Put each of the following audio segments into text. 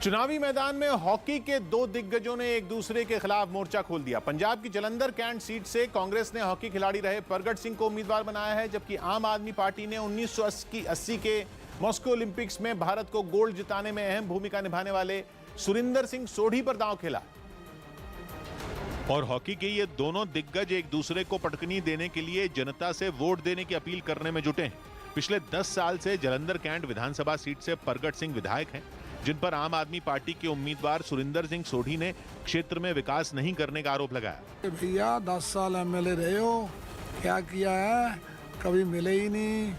चुनावी मैदान में हॉकी के दो दिग्गजों ने एक दूसरे के खिलाफ मोर्चा खोल दिया। पंजाब की जलंधर कैंट सीट से कांग्रेस ने हॉकी खिलाड़ी रहे प्रगट सिंह को उम्मीदवार बनाया है, जबकि आम आदमी पार्टी ने 1980 के मॉस्को ओलंपिक्स में भारत को गोल्ड जिताने में अहम भूमिका निभाने वाले सुरिंदर सिंह सोढ़ी पर दांव खेला। और हॉकी के ये दोनों दिग्गज एक दूसरे को पटकनी देने के लिए जनता से वोट देने की अपील करने में जुटे हैं। पिछले 10 साल से जलंधर कैंट विधानसभा सीट से प्रगट सिंह विधायक हैं, जिन पर आम आदमी पार्टी के उम्मीदवार सुरिंदर सिंह सोढ़ी ने क्षेत्र में विकास नहीं करने का आरोप लगाया। भैया 10 साल एमएलए रहे हो, क्या किया है, कभी मिले ही नहीं।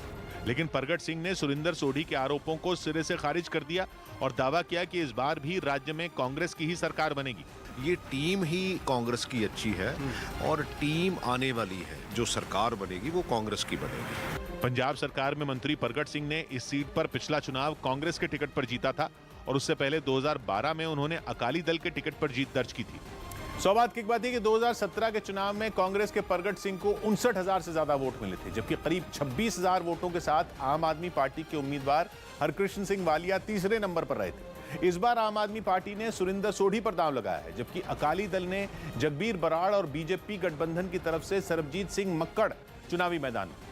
लेकिन प्रगट सिंह ने सुरिंदर सोढ़ी के आरोपों को सिरे से खारिज कर दिया और दावा किया कि इस बार भी राज्य में कांग्रेस की ही सरकार बनेगी। ये टीम ही कांग्रेस की अच्छी है और टीम आने वाली है, जो सरकार बनेगी वो कांग्रेस की बनेगी। पंजाब सरकार में मंत्री प्रगट सिंह ने इस सीट पर पिछला चुनाव कांग्रेस के टिकट पर जीता था और उससे पहले 2012 में उन्होंने अकाली दल के टिकट पर जीत दर्ज की थी। सौभाग्य की बात है कि 2017 के चुनाव में कांग्रेस के प्रगट सिंह को 59,000 से ज्यादा वोट मिले थे, जबकि करीब 26,000 वोटों के साथ आम आदमी पार्टी के उम्मीदवार हरकृष्ण सिंह वालिया तीसरे नंबर पर रहे थे। इस बार आम आदमी पार्टी ने सुरिंदर सोढ़ी पर दांव लगाया है, जबकि अकाली दल ने जगबीर बराड़ और बीजेपी गठबंधन की तरफ से सरबजीत सिंह मक्कड़ चुनावी मैदान में।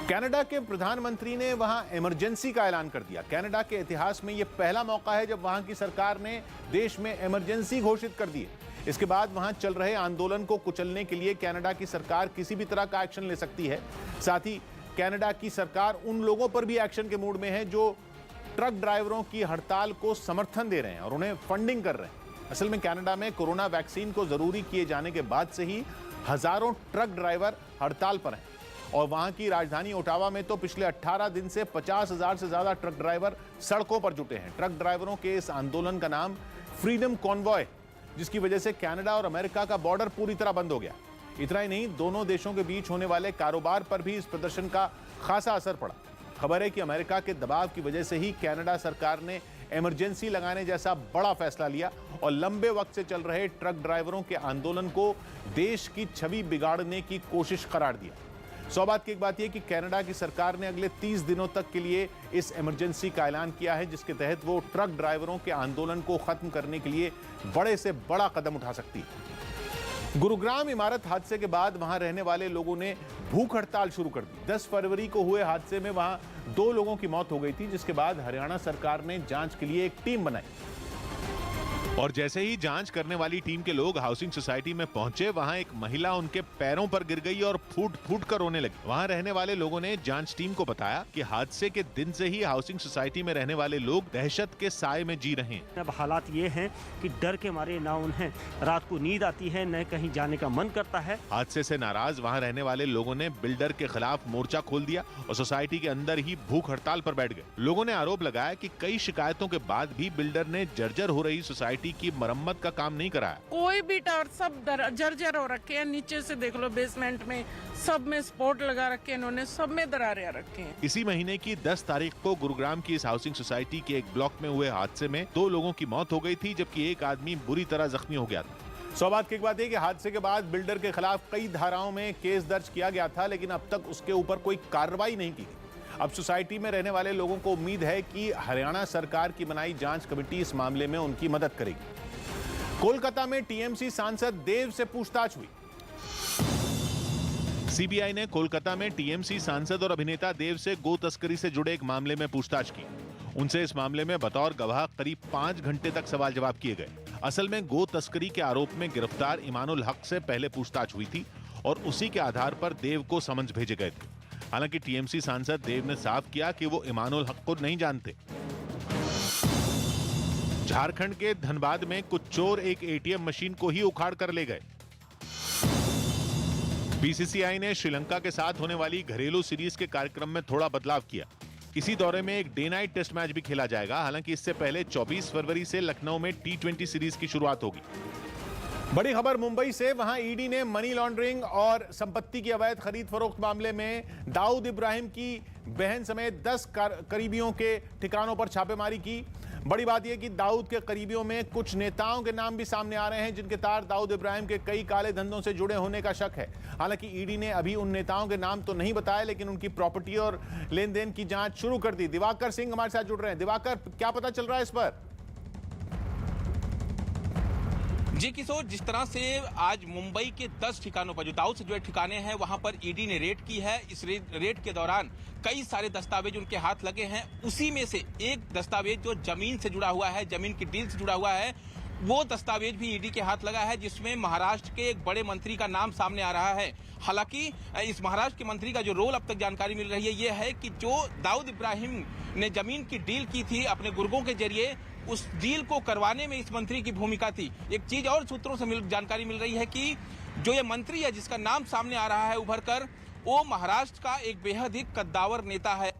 कनाडा के प्रधानमंत्री ने वहां इमरजेंसी का ऐलान कर दिया। कनाडा के इतिहास में यह पहला मौका है जब वहां की सरकार ने देश में इमरजेंसी घोषित कर दी है। इसके बाद वहां चल रहे आंदोलन को कुचलने के लिए कनाडा की सरकार किसी भी तरह का एक्शन ले सकती है। साथ ही कनाडा की सरकार उन लोगों पर भी एक्शन के मूड में है जो ट्रक ड्राइवरों की हड़ताल को समर्थन दे रहे हैं और उन्हें फंडिंग कर रहे हैं। असल में कनाडा में कोरोना वैक्सीन को जरूरी किए जाने के बाद से ही हजारों ट्रक ड्राइवर हड़ताल पर हैं और वहां की राजधानी ओटावा में तो पिछले 18 दिन से 50,000 से ज्यादा ट्रक ड्राइवर सड़कों पर जुटे हैं। ट्रक ड्राइवरों के इस आंदोलन का नाम फ्रीडम कॉन्वॉय, जिसकी वजह से कनाडा और अमेरिका का बॉर्डर पूरी तरह बंद हो गया। इतना ही नहीं, दोनों देशों के बीच होने वाले कारोबार पर भी इस प्रदर्शन का खासा असर पड़ा। खबर है कि अमेरिका के दबाव की वजह से ही कनाडा सरकार ने इमरजेंसी लगाने जैसा बड़ा फैसला लिया और लंबे वक्त से चल रहे ट्रक ड्राइवरों के आंदोलन को देश की छवि बिगाड़ने की कोशिश करार दिया। सौभाग्य की एक बात यह कि कनाडा की सरकार ने अगले 30 दिनों तक के लिए इस इमरजेंसी का ऐलान किया है, जिसके तहत वो ट्रक ड्राइवरों के आंदोलन को खत्म करने के लिए बड़े से बड़ा कदम उठा सकती है। गुरुग्राम इमारत हादसे के बाद वहां रहने वाले लोगों ने भूख हड़ताल शुरू कर दी। 10 फरवरी को हुए हादसे में वहां 2 लोगों की मौत हो गई थी, जिसके बाद हरियाणा सरकार ने जांच के लिए एक टीम बनाई। और जैसे ही जांच करने वाली टीम के लोग हाउसिंग सोसाइटी में पहुंचे, वहां एक महिला उनके पैरों पर गिर गई और फूट फूट कर रोने लगी। वहां रहने वाले लोगों ने जांच टीम को बताया कि हादसे के दिन से ही हाउसिंग सोसाइटी में रहने वाले लोग दहशत के साए में जी रहे हैं। अब हालात ये हैं कि डर के मारे ना उन्हें रात को नींद आती है, न कहीं जाने का मन करता है। हादसे से नाराज वहां रहने वाले लोगों ने बिल्डर के खिलाफ मोर्चा खोल दिया और सोसाइटी के अंदर ही भूख हड़ताल पर बैठ गए। लोगों ने आरोप लगाया कि कई शिकायतों के बाद भी बिल्डर ने जर्जर हो रही सोसाइटी की मरम्मत का काम नहीं कराया। कोई भी टावर सब जर्जर हो रखे हैं, नीचे से देख लो, बेसमेंट में सब में स्पॉट लगा रखे हैं, इन्होंने सब में दरारें रखे हैं। इसी महीने की 10 तारीख को गुरुग्राम की इस हाउसिंग सोसाइटी के एक ब्लॉक में हुए हादसे में 2 लोगों की मौत हो गई थी, जबकि एक आदमी बुरी तरह जख्मी हो गया था। सौभाग्य की बात है कि हादसे के बाद बिल्डर के खिलाफ कई धाराओं में केस दर्ज किया गया था, लेकिन अब तक उसके ऊपर कोई कार्रवाई नहीं की गई। अब सोसाइटी में रहने वाले लोगों को उम्मीद है कि हरियाणा सरकार की बनाई जांच कमेटी इस मामले में उनकी मदद करेगी। कोलकाता में टीएमसी सांसद देव से पूछताछ हुई। सीबीआई ने कोलकाता में टीएमसी सांसद और अभिनेता देव से गो तस्करी से जुड़े एक मामले में पूछताछ की। उनसे इस मामले में बतौर गवाह करीब 5 घंटे तक सवाल जवाब किए गए। असल में गो तस्करी के आरोप में गिरफ्तार इमानुल हक से पहले पूछताछ हुई थी और उसी के आधार पर देव को समन्स भेजे गए थे। हालांकि टीएमसी सांसद देव ने साफ किया कि वो इमानुल हक को नहीं जानते। झारखंड के धनबाद में कुछ चोर एक एटीएम मशीन को ही उखाड़ कर ले गए। बीसीसीआई ने श्रीलंका के साथ होने वाली घरेलू सीरीज के कार्यक्रम में थोड़ा बदलाव किया। इसी दौरे में एक डे नाइट टेस्ट मैच भी खेला जाएगा। हालांकि इससे पहले 24 फरवरी से लखनऊ में T20 सीरीज की शुरुआत होगी। बड़ी खबर मुंबई से, वहां ईडी ने मनी लॉन्ड्रिंग और संपत्ति की अवैध खरीद फरोख्त मामले में दाऊद इब्राहिम की बहन समेत 10 करीबियों के ठिकानों पर छापेमारी की। बड़ी बात यह कि दाऊद के करीबियों में कुछ नेताओं के नाम भी सामने आ रहे हैं, जिनके तार दाऊद इब्राहिम के कई काले धंधों से जुड़े होने का शक है। हालांकि ईडी ने अभी उन नेताओं के नाम तो नहीं बताए, लेकिन उनकी प्रॉपर्टी और लेन देन की जांच शुरू कर दी। दिवाकर सिंह हमारे साथ जुड़ रहे हैं। दिवाकर, क्या पता चल रहा है इस पर? जी किशोर, जिस तरह से आज मुंबई के 10 ठिकानों पर जो दाऊद से जुड़े ठिकाने हैं वहां पर ईडी ने रेड की है। इस रेड के दौरान कई सारे दस्तावेज उनके हाथ लगे हैं। उसी में से एक दस्तावेज जो जमीन से जुड़ा हुआ है, जमीन की डील से जुड़ा हुआ है, वो दस्तावेज भी ईडी के हाथ लगा है, जिसमें महाराष्ट्र के एक बड़े मंत्री का नाम सामने आ रहा है। हालांकि इस महाराष्ट्र के मंत्री का जो रोल अब तक जानकारी मिल रही है ये है कि जो दाऊद इब्राहिम ने जमीन की डील की थी अपने गुर्गों के जरिए, उस डील को करवाने में इस मंत्री की भूमिका थी। एक चीज और सूत्रों से जानकारी मिल रही है कि जो ये मंत्री है जिसका नाम सामने आ रहा है उभर कर, वो महाराष्ट्र का एक बेहद ही कद्दावर नेता है।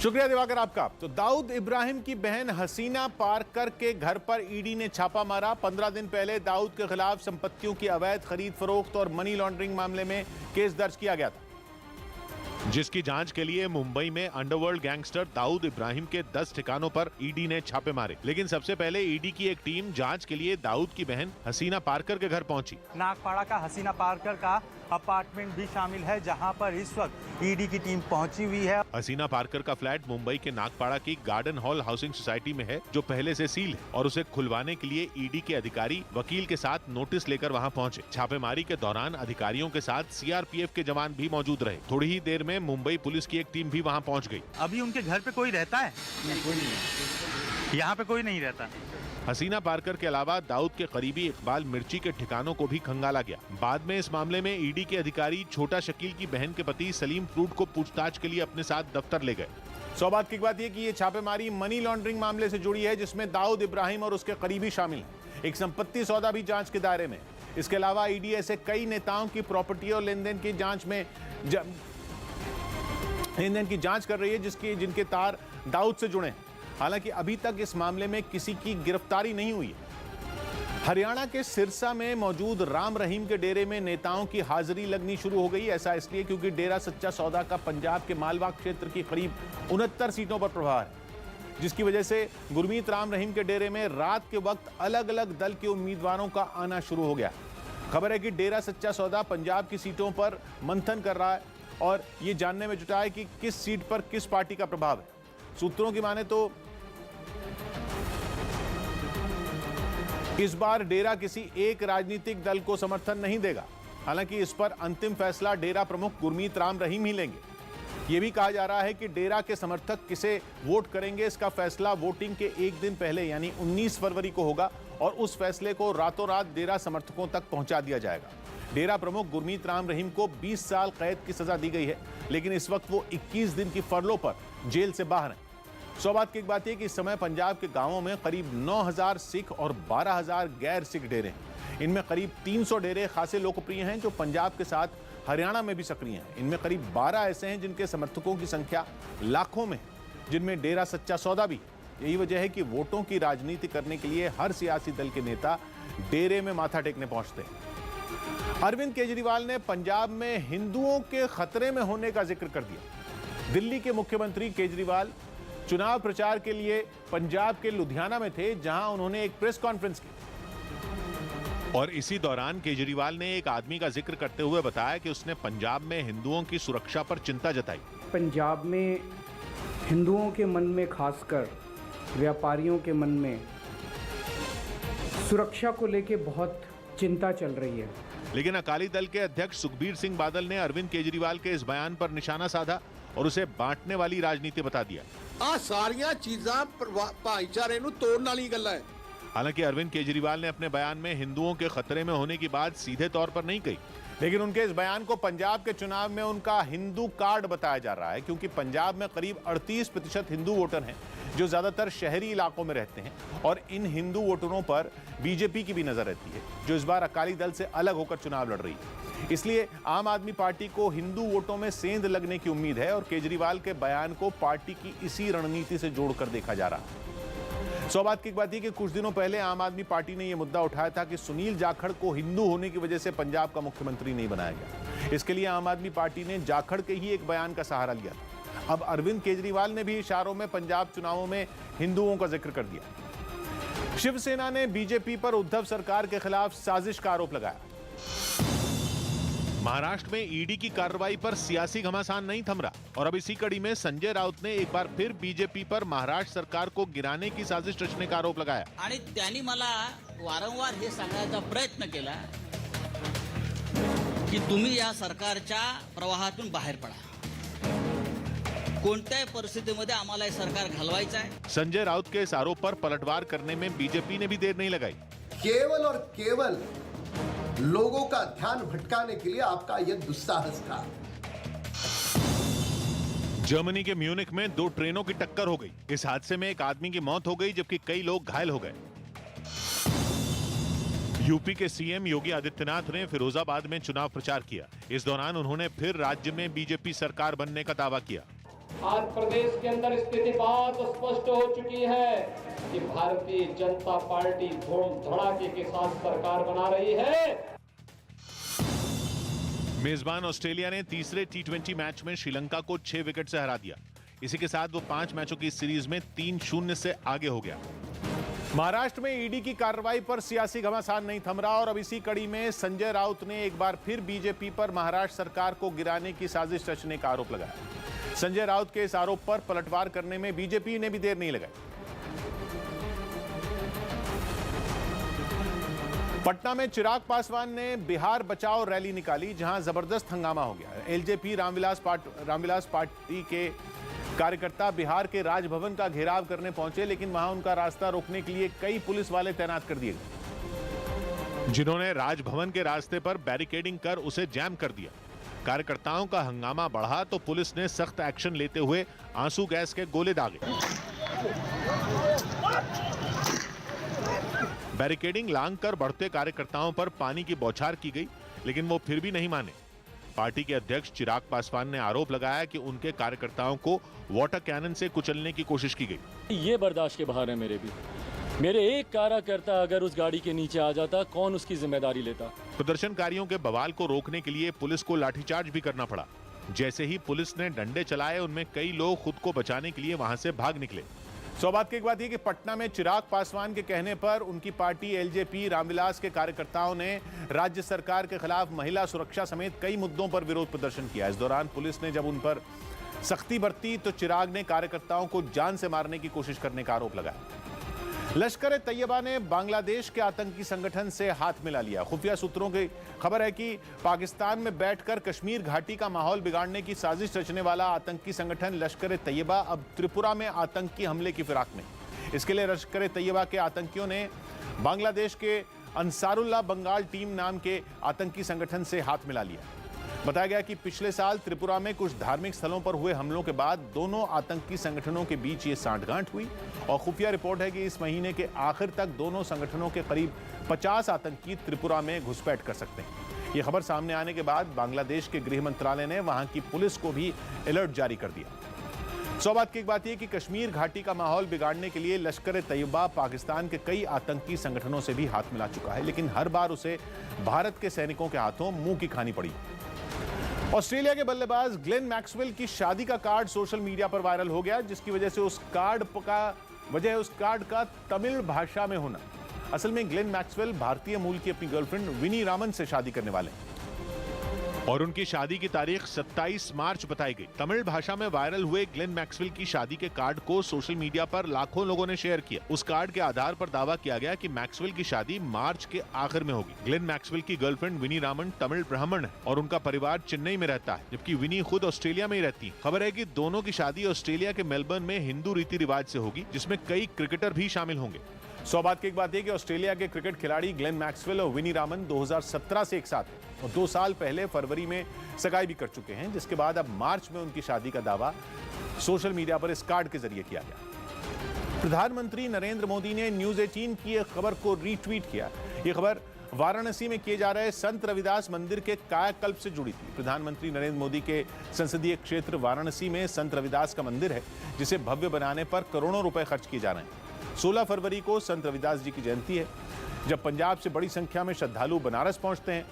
शुक्रिया दिवाकर आपका। तो दाऊद इब्राहिम की बहन हसीना पारकर के घर पर ईडी ने छापा मारा। 15 दिन पहले दाऊद के खिलाफ संपत्तियों की अवैध खरीद फरोख्त और मनी लॉन्ड्रिंग मामले में केस दर्ज किया गया था, जिसकी जांच के लिए मुंबई में अंडरवर्ल्ड गैंगस्टर दाऊद इब्राहिम के 10 ठिकानों पर ईडी ने छापे मारे। लेकिन सबसे पहले ईडी की एक टीम जांच के लिए दाऊद की बहन हसीना पारकर के घर पहुंची। नागपाड़ा का हसीना पारकर का अपार्टमेंट भी शामिल है, जहां पर इस वक्त ईडी की टीम पहुंची हुई है। हसीना पारकर का फ्लैट मुंबई के नागपाड़ा की गार्डन हॉल हाउसिंग सोसाइटी में है, जो पहले से सील है, और उसे खुलवाने के लिए ईडी के अधिकारी वकील के साथ नोटिस लेकर वहां पहुंचे। छापेमारी के दौरान अधिकारियों के साथ सीआरपीएफ के जवान भी मौजूद रहे। थोड़ी ही देर में मुंबई पुलिस की एक टीम भी वहां पहुंच गई। अभी उनके घर पे कोई रहता है? नहीं, कोई नहीं। यहाँ पे कोई नहीं रहता। हसीना पारकर के अलावा दाऊद के करीबी इकबाल मिर्ची के ठिकानों को भी खंगाला गया। बाद में इस मामले में ईडी के अधिकारी छोटा शकील की बहन के पति सलीम फ्रूट को पूछताछ के लिए अपने साथ दफ्तर ले गए। सौभाग्य की बात यह कि ये छापेमारी मनी लॉन्ड्रिंग मामले से जुड़ी है, जिसमें दाऊद इब्राहिम और उसके करीबी शामिल हैं। एक संपत्ति सौदा भी जांच के दायरे में। इसके अलावा ईडी ऐसे कई नेताओं की प्रॉपर्टी और लेन देन की जांच कर रही है जिनके तार दाऊद से जुड़े हैं। हालांकि अभी तक इस मामले में किसी की गिरफ्तारी नहीं हुई है। हरियाणा के सिरसा में मौजूद राम रहीम के डेरे में नेताओं की हाजिरी लगनी शुरू हो गई। ऐसा इसलिए क्योंकि डेरा सच्चा सौदा का पंजाब के मालवा क्षेत्र की करीब 69 सीटों पर प्रभाव है, जिसकी वजह से गुरमीत राम रहीम के डेरे में रात के वक्त अलग अलग दल के उम्मीदवारों का आना शुरू हो गया। खबर है कि डेरा सच्चा सौदा पंजाब की सीटों पर मंथन कर रहा है और ये जानने में जुटा है कि किस सीट पर किस पार्टी का प्रभाव है। सूत्रों की माने तो इस बार डेरा किसी एक राजनीतिक दल को समर्थन नहीं देगा। हालांकि इस पर अंतिम फैसला डेरा प्रमुख गुरमीत राम रहीम ही लेंगे। यह भी कहा जा रहा है कि डेरा के समर्थक किसे वोट करेंगे, इसका फैसला वोटिंग के एक दिन पहले यानी 19 फरवरी को होगा और उस फैसले को रातों रात डेरा समर्थकों तक पहुंचा दिया जाएगा। डेरा प्रमुख गुरमीत राम रहीम को 20 साल कैद की सजा दी गई है, लेकिन इस वक्त वो 21 दिन की फरलो पर जेल से बाहर हैं। सौभाग्य की एक बात यह कि इस समय पंजाब के गांवों में करीब 9000 सिख और 12000 गैर सिख डेरे हैं। इनमें करीब 300 डेरे खासे लोकप्रिय हैं, जो पंजाब के साथ हरियाणा में भी सक्रिय हैं। इनमें करीब 12 ऐसे हैं जिनके समर्थकों की संख्या लाखों में, जिनमें डेरा सच्चा सौदा भी। यही वजह है कि वोटों की राजनीति करने के लिए हर सियासी दल के नेता डेरे में माथा टेकने पहुंचते हैं। अरविंद केजरीवाल ने पंजाब में हिंदुओं के खतरे में होने का जिक्र कर दिया। दिल्ली के मुख्यमंत्री केजरीवाल चुनाव प्रचार के लिए पंजाब के लुधियाना में थे, जहां उन्होंने एक प्रेस कॉन्फ्रेंस की और इसी दौरान केजरीवाल ने एक आदमी का जिक्र करते हुए बताया कि उसने पंजाब में हिंदुओं की सुरक्षा पर चिंता जताई। पंजाब में हिंदुओं के मन में, खासकर व्यापारियों के मन में सुरक्षा को लेकर बहुत चिंता चल रही है। लेकिन अकाली दल के अध्यक्ष सुखबीर सिंह बादल ने अरविंद केजरीवाल के इस बयान पर निशाना साधा और उसे बांटने वाली राजनीति बता दिया। आ सारियां चीज़ां भाईचारे नूं तोड़न वाली गल्लां है। हालांकि अरविंद केजरीवाल ने अपने बयान में हिंदुओं के खतरे में होने की बात सीधे तौर पर नहीं कही, लेकिन उनके इस बयान को पंजाब के चुनाव में उनका हिंदू कार्ड बताया जा रहा है, क्योंकि पंजाब में करीब 38% हिंदू वोटर हैं, जो ज्यादातर शहरी इलाकों में रहते हैं। और इन हिंदू वोटरों पर बीजेपी की भी नजर रहती है, जो इस बार अकाली दल से अलग होकर चुनाव लड़ रही है। इसलिए आम आदमी पार्टी को हिंदू वोटों में सेंध लगने की उम्मीद है और केजरीवाल के बयान को पार्टी की इसी रणनीति से जोड़कर देखा जा रहा है। सौभाग्य की बात यह कि कुछ दिनों पहले आम आदमी पार्टी ने यह मुद्दा उठाया था कि सुनील जाखड़ को हिंदू होने की वजह से पंजाब का मुख्यमंत्री नहीं बनाया गया। इसके लिए आम आदमी पार्टी ने जाखड़ के ही एक बयान का सहारा लिया था। अब अरविंद केजरीवाल ने भी इशारों में पंजाब चुनावों में हिंदुओं का जिक्र कर दिया। शिवसेना ने बीजेपी पर उद्धव सरकार के खिलाफ साजिश का आरोप लगाया। महाराष्ट्र में ईडी की कार्रवाई पर सियासी घमासान नहीं थम रहा और अब इसी कड़ी में संजय राउत ने एक बार फिर बीजेपी पर महाराष्ट्र सरकार को गिराने की साजिश रचने का आरोप लगाया। आणि त्यांनी मला वारंवार हे सांगण्याचा प्रयत्न केला की तुम्ही या सरकारच्या प्रवाहातून बाहेर पडा, कोणत्याही परिस्थितीमध्ये आम्हाला हे सरकार घालवायचं आहे। संजय राउत के इस आरोप पर पलटवार करने में बीजेपी ने भी देर नहीं लगाई। केवल और केवल लोगों का ध्यान भटकाने के लिए आपका यह दुस्साहस था। जर्मनी के म्यूनिख में 2 ट्रेनों की टक्कर हो गई। इस हादसे में एक आदमी की मौत हो गई जबकि कई लोग घायल हो गए। यूपी के सीएम योगी आदित्यनाथ ने फिरोजाबाद में चुनाव प्रचार किया। इस दौरान उन्होंने फिर राज्य में बीजेपी सरकार बनने का दावा किया। आज प्रदेश के अंदर स्थिति बहुत स्पष्ट हो चुकी है कि भारतीय जनता पार्टी धूम धड़ाके के साथ सरकार बना रही है। मेजबान ऑस्ट्रेलिया ने तीसरे T20 मैच में श्रीलंका को 6 विकेट से हरा दिया। इसी के साथ वो 5 मैचों की सीरीज में 3-0 से आगे हो गया। महाराष्ट्र में ईडी की कार्रवाई पर सियासी घमासान नहीं थम रहा और अब इसी कड़ी में संजय राउत ने एक बार फिर बीजेपी पर महाराष्ट्र सरकार को गिराने की साजिश रचने का आरोप लगाया। संजय राउत के इस आरोप पर पलटवार करने में बीजेपी ने भी देर नहीं लगाई। पटना में चिराग पासवान ने बिहार बचाओ रैली निकाली जहां जबरदस्त हंगामा हो गया। एलजेपी रामविलास पार्टी के कार्यकर्ता बिहार के राजभवन का घेराव करने पहुंचे, लेकिन वहां उनका रास्ता रोकने के लिए कई पुलिस वाले तैनात कर दिए गए, जिन्होंने राजभवन के रास्ते पर बैरिकेडिंग कर उसे जैम कर दिया। कार्यकर्ताओं का हंगामा बढ़ा तो पुलिस ने सख्त एक्शन लेते हुए आंसू गैस के गोले दागे। बैरिकेडिंग लांघकर बढ़ते कार्यकर्ताओं पर पानी की बौछार की गई, लेकिन वो फिर भी नहीं माने। पार्टी के अध्यक्ष चिराग पासवान ने आरोप लगाया कि उनके कार्यकर्ताओं को वाटर कैनन से कुचलने की कोशिश की गई। ये बर्दाश्त के बाहर है मेरे एक कार्यकर्ता अगर उस गाड़ी के नीचे आ जाता, कौन उसकी जिम्मेदारी लेता। प्रदर्शनकारियों के बवाल को रोकने के लिए पुलिस को लाठीचार्ज भी करना पड़ा। जैसे ही पुलिस ने डंडे चलाए, उनमें कई लोग खुद को बचाने के लिए वहां से भाग निकले। सौभाग्य की बात यह कि पटना में चिराग पासवान के कहने पर उनकी पार्टी एलजेपी रामविलास के कार्यकर्ताओं ने राज्य सरकार के खिलाफ महिला सुरक्षा समेत कई मुद्दों पर विरोध प्रदर्शन किया। इस दौरान पुलिस ने जब उन पर सख्ती बरती तो चिराग ने कार्यकर्ताओं को जान से मारने की कोशिश करने का आरोप लगाया। लश्कर तैयबा ने बांग्लादेश के आतंकी संगठन से हाथ मिला लिया। खुफिया सूत्रों की खबर है कि पाकिस्तान में बैठकर कश्मीर घाटी का माहौल बिगाड़ने की साजिश रचने वाला आतंकी संगठन लश्कर तैयबा अब त्रिपुरा में आतंकी हमले की फिराक में। इसके लिए लश्कर तैयबा के आतंकियों ने बांग्लादेश के अंसारुल्लाह बंगाल टीम नाम के आतंकी संगठन से हाथ मिला लिया। बताया गया कि पिछले साल त्रिपुरा में कुछ धार्मिक स्थलों पर हुए हमलों के बाद दोनों आतंकी संगठनों के बीच ये सांठगांठ हुई और खुफिया रिपोर्ट है कि इस महीने के आखिर तक दोनों संगठनों के करीब 50 आतंकी त्रिपुरा में घुसपैठ कर सकते हैं। ये खबर सामने आने के बाद बांग्लादेश के गृह मंत्रालय ने वहां की पुलिस को भी अलर्ट जारी कर दिया। सौभाग्य की बात यह कि कश्मीर घाटी का माहौल बिगाड़ने के लिए लश्कर तैयबा पाकिस्तान के कई आतंकी संगठनों से भी हाथ मिला चुका है, लेकिन हर बार उसे भारत के सैनिकों के हाथों मुंह की खानी पड़ी। ऑस्ट्रेलिया के बल्लेबाज ग्लेन मैक्सवेल की शादी का कार्ड सोशल मीडिया पर वायरल हो गया, जिसकी वजह उस कार्ड का तमिल भाषा में होना। असल में ग्लेन मैक्सवेल भारतीय मूल की अपनी गर्लफ्रेंड विनी रामन से शादी करने वाले हैं और उनकी शादी की तारीख 27 मार्च बताई गई। तमिल भाषा में वायरल हुए ग्लेन मैक्सवेल की शादी के कार्ड को सोशल मीडिया पर लाखों लोगों ने शेयर किया। उस कार्ड के आधार पर दावा किया गया कि मैक्सवेल की शादी मार्च के आखिर में होगी। ग्लेन मैक्सवेल की गर्लफ्रेंड विनी रामन तमिल ब्राह्मण है और उनका परिवार चेन्नई में रहता है, जबकि विनी खुद ऑस्ट्रेलिया में ही रहती है। खबर है कि दोनों की शादी ऑस्ट्रेलिया के मेलबर्न में हिंदू रीति रिवाज से होगी, जिसमें कई क्रिकेटर भी शामिल होंगे। सौभाग्य की बात यह कि ऑस्ट्रेलिया के क्रिकेट खिलाड़ी ग्लेन मैक्सवेल और विनी रामन 2017 से एक साथ हैं और 2 साल पहले फरवरी में सगाई भी कर चुके हैं, जिसके बाद अब मार्च में उनकी शादी का दावा सोशल मीडिया पर इस कार्ड के जरिए किया गया। प्रधानमंत्री नरेंद्र मोदी ने न्यूज 18 की एक खबर को रीट्वीट किया। यह खबर वाराणसी में किए जा रहे संत रविदास मंदिर के कायाकल्प से जुड़ी थी। प्रधानमंत्री नरेंद्र मोदी के संसदीय क्षेत्र वाराणसी में संत रविदास का मंदिर है, जिसे भव्य बनाने पर करोड़ों रुपए खर्च किए जा रहे हैं। 16 फरवरी को संत रविदास जी की जयंती है, जब पंजाब से बड़ी संख्या में श्रद्धालु बनारस पहुंचते हैं।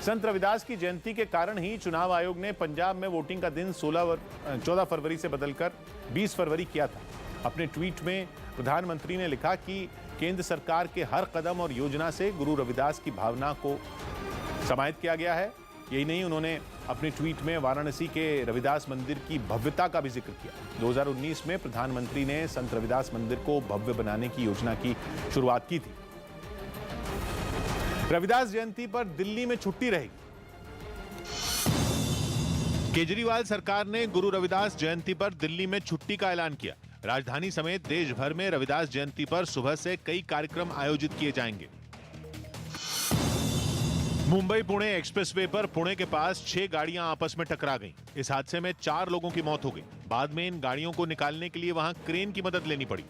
संत रविदास की जयंती के कारण ही चुनाव आयोग ने पंजाब में वोटिंग का दिन 14 फरवरी से बदलकर 20 फरवरी किया था। अपने ट्वीट में प्रधानमंत्री ने लिखा कि केंद्र सरकार के हर कदम और योजना से गुरु रविदास की भावना को समाहित किया गया है। यही नहीं, उन्होंने अपने ट्वीट में वाराणसी के रविदास मंदिर की भव्यता का भी जिक्र किया। 2019 में प्रधानमंत्री ने संत रविदास मंदिर को भव्य बनाने की योजना की शुरुआत की थी। रविदास जयंती पर दिल्ली में छुट्टी रहेगी। केजरीवाल सरकार ने गुरु रविदास जयंती पर दिल्ली में छुट्टी का ऐलान किया। राजधानी समेत देश भर में रविदास जयंती पर सुबह से कई कार्यक्रम आयोजित किए जाएंगे। मुंबई पुणे एक्सप्रेसवे पर पुणे के पास 6 गाड़ियां आपस में टकरा गईं। इस हादसे में 4 लोगों की मौत हो गई। बाद में इन गाड़ियों को निकालने के लिए वहां क्रेन की मदद लेनी पड़ी।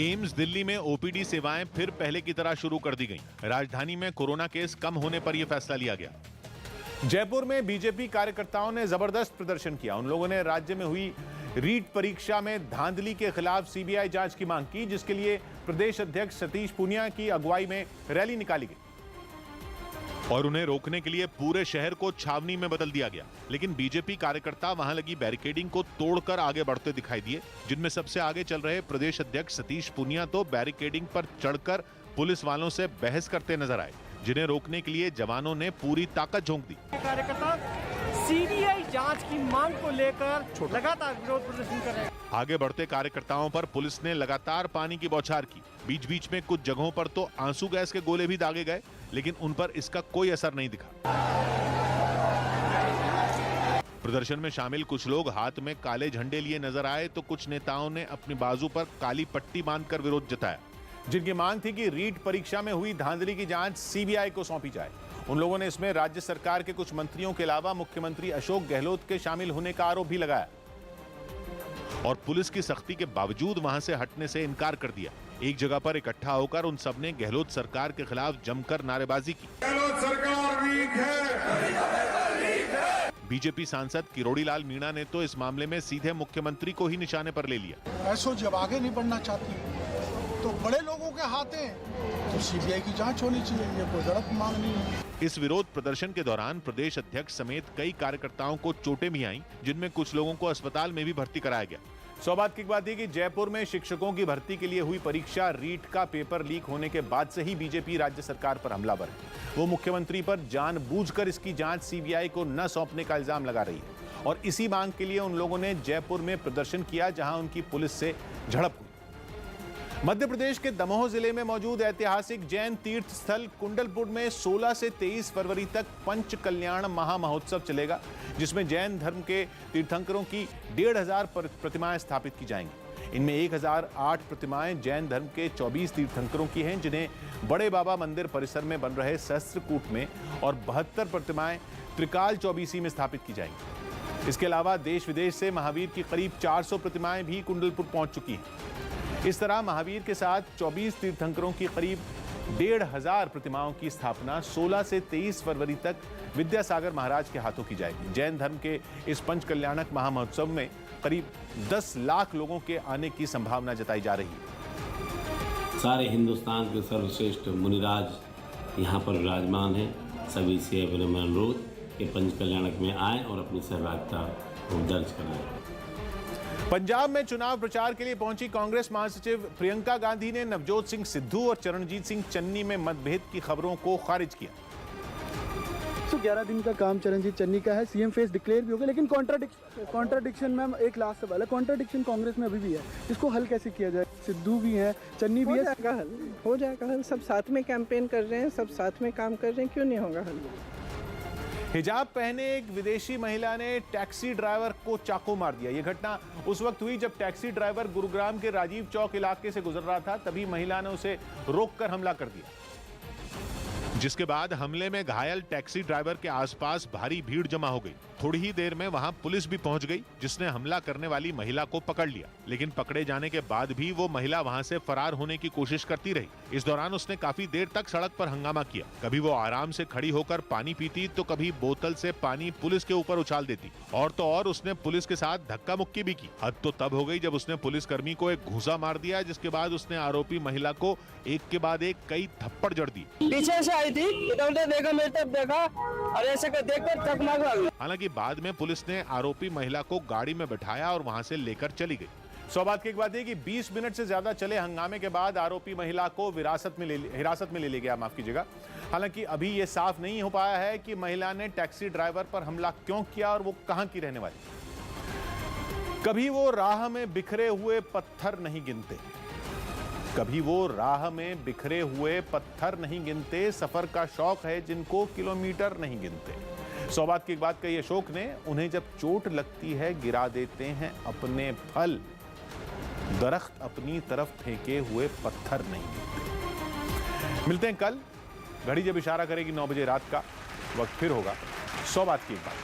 एम्स दिल्ली में ओपीडी सेवाएं फिर पहले की तरह शुरू कर दी गईं। राजधानी में कोरोना केस कम होने पर यह फैसला लिया गया। जयपुर में बीजेपी कार्यकर्ताओं ने जबरदस्त प्रदर्शन किया। उन लोगों ने राज्य में हुई रीट परीक्षा में धांधली के खिलाफ सीबीआई जांच की मांग की, जिसके लिए प्रदेश अध्यक्ष सतीश पूनिया की अगुवाई में रैली निकाली गई और उन्हें रोकने के लिए पूरे शहर को छावनी में बदल दिया गया। लेकिन बीजेपी कार्यकर्ता वहां लगी बैरिकेडिंग को तोड़कर आगे बढ़ते दिखाई दिए, जिनमें सबसे आगे चल रहे प्रदेश अध्यक्ष सतीश पूनिया तो बैरिकेडिंग पर चढ़कर पुलिस वालों से बहस करते नजर आए, जिन्हें रोकने के लिए जवानों ने पूरी ताकत झोंक दी। कार्यकर्ता सीबीआई जांच की मांग को लेकर लगातार विरोध प्रदर्शन कर रहे हैं। आगे बढ़ते कार्यकर्ताओं पर पुलिस ने लगातार पानी की बौछार की। बीच बीच में कुछ जगहों पर तो आंसू गैस के गोले भी दागे गए, लेकिन उन पर इसका कोई असर नहीं दिखा। प्रदर्शन में शामिल कुछ लोग हाथ में काले झंडे लिए नजर आए, तो कुछ नेताओं ने अपनी बाजू पर काली पट्टी बांधकर विरोध जताया, जिनकी मांग थी कि रीट परीक्षा में हुई धांधली की जांच सीबीआई को सौंपी जाए। उन लोगों ने इसमें राज्य सरकार के कुछ मंत्रियों के अलावा मुख्यमंत्री अशोक गहलोत के शामिल होने का आरोप भी लगाया और पुलिस की सख्ती के बावजूद वहां से हटने से इनकार कर दिया। एक जगह पर इकट्ठा होकर उन सबने गहलोत सरकार के खिलाफ जमकर नारेबाजी की। गहलोत सरकार वीक है। बीजेपी सांसद किरोड़ी लाल मीणा ने तो इस मामले में सीधे मुख्यमंत्री को ही निशाने पर ले लिया। ऐसो जब आगे नहीं बढ़ना चाहती तो बड़े लोगों के हाथ है, तो सीबीआई की जांच होनी चाहिए, ये कोई गलत मांग नहीं है। इस विरोध प्रदर्शन के दौरान प्रदेश अध्यक्ष समेत कई कार्यकर्ताओं को चोटें भी आईं, जिनमें कुछ लोगों को अस्पताल में भी भर्ती कराया गया। सौभाग्य की बात है कि जयपुर में शिक्षकों की भर्ती के लिए हुई परीक्षा रीट का पेपर लीक होने के बाद से ही बीजेपी राज्य सरकार पर हमलावर है। वो मुख्यमंत्री पर जानबूझकर इसकी जांच सीबीआई को न सौंपने का इल्जाम लगा रही है और इसी मांग के लिए उन लोगों ने जयपुर में प्रदर्शन किया, जहां उनकी पुलिस से झड़प हुई। मध्य प्रदेश के दमोह जिले में मौजूद ऐतिहासिक जैन तीर्थ स्थल कुंडलपुर में 16 से 23 फरवरी तक पंच कल्याण महामहोत्सव चलेगा, जिसमें जैन धर्म के तीर्थंकरों की 1500 प्रतिमाएं स्थापित की जाएंगी। इनमें 1008 प्रतिमाएं जैन धर्म के 24 तीर्थंकरों की हैं, जिन्हें बड़े बाबा मंदिर परिसर में बन रहे सहस्त्रकूट में, और 72 प्रतिमाएं त्रिकाल चौबीसी में स्थापित की जाएंगी। इसके अलावा देश विदेश से महावीर की करीब 400 प्रतिमाएं भी कुंडलपुर पहुंच चुकी हैं। इस तरह महावीर के साथ 24 तीर्थंकरों की करीब 1500 प्रतिमाओं की स्थापना 16 से 23 फरवरी तक विद्यासागर महाराज के हाथों की जाएगी। जैन धर्म के इस पंच कल्याणक महामहोत्सव में करीब 10 लाख लोगों के आने की संभावना जताई जा रही है। सारे हिंदुस्तान के सर्वश्रेष्ठ मुनिराज यहाँ पर विराजमान हैं। सभी से मेरा अनुरोध कि पंच कल्याणक में आएँ और अपनी सहभागिता दर्ज कराएं। पंजाब में चुनाव प्रचार के लिए पहुंची कांग्रेस महासचिव प्रियंका गांधी ने नवजोत सिंह सिद्धू और चरणजीत सिंह चन्नी में मतभेद की खबरों को खारिज किया। 11 दिन का काम चरणजीत चन्नी का है, सीएम फेस डिक्लेयर भी हो गया, लेकिन कॉन्ट्राडिक्शन मैम, एक लास्ट सवाल है, कॉन्ट्राडिक्शन कांग्रेस में अभी भी है, इसको हल कैसे किया जाए? सिद्धू भी है, चन्नी भी है, हो जाएगा हल। सब साथ में कैंपेन कर रहे हैं, सब साथ में काम कर रहे हैं, क्यों नहीं होगा हल? हिजाब पहने एक विदेशी महिला ने टैक्सी ड्राइवर को चाकू मार दिया। यह घटना उस वक्त हुई जब टैक्सी ड्राइवर गुरुग्राम के राजीव चौक इलाके से गुजर रहा था। तभी महिला ने उसे रोककर हमला कर दिया, जिसके बाद हमले में घायल टैक्सी ड्राइवर के आसपास भारी भीड़ जमा हो गई। थोड़ी ही देर में वहां पुलिस भी पहुंच गई, जिसने हमला करने वाली महिला को पकड़ लिया। लेकिन पकड़े जाने के बाद भी वो महिला वहां से फरार होने की कोशिश करती रही। इस दौरान उसने काफी देर तक सड़क पर हंगामा किया। कभी वो आराम से खड़ी होकर पानी पीती, तो कभी बोतल से पानी पुलिस के ऊपर उछाल देती, और तो और उसने पुलिस के साथ धक्का मुक्की भी की। हद तो तब हो गई जब उसने पुलिसकर्मी को एक घूंसा मार दिया, जिसके बाद उसने आरोपी महिला को एक के बाद एक कई थप्पड़ जड़ दी। पीछे से आई थी, इधर देखा, मेरे तरफ देखा और ऐसे देखकर चक मार। हालांकि बाद में पुलिस ने आरोपी महिला को गाड़ी में बैठाया और वहां से लेकर चली गई। सौबात की एक बात है कि 20 मिनट से ज्यादा चले हंगामे के बाद आरोपी महिला को हिरासत में ले लिया गया, माफ कीजिएगा। हालांकि अभी यह साफ नहीं हो पाया है कि महिला ने टैक्सी ड्राइवर पर हमला क्यों किया और वो कहां की रहने वाली। कभी वो राह में बिखरे हुए पत्थर नहीं गिनते, कभी वो राह में बिखरे हुए पत्थर नहीं गिनते, सफर का शौक है जिनको किलोमीटर नहीं गिनते। सौबात की एक बात कही अशोक ने, उन्हें जब चोट लगती है गिरा देते हैं अपने फल, दरख्त अपनी तरफ फेंके हुए पत्थर नहीं गिनते। मिलते हैं कल, घड़ी जब इशारा करेगी 9 बजे रात का, वक्त फिर होगा सौबात की एक बात।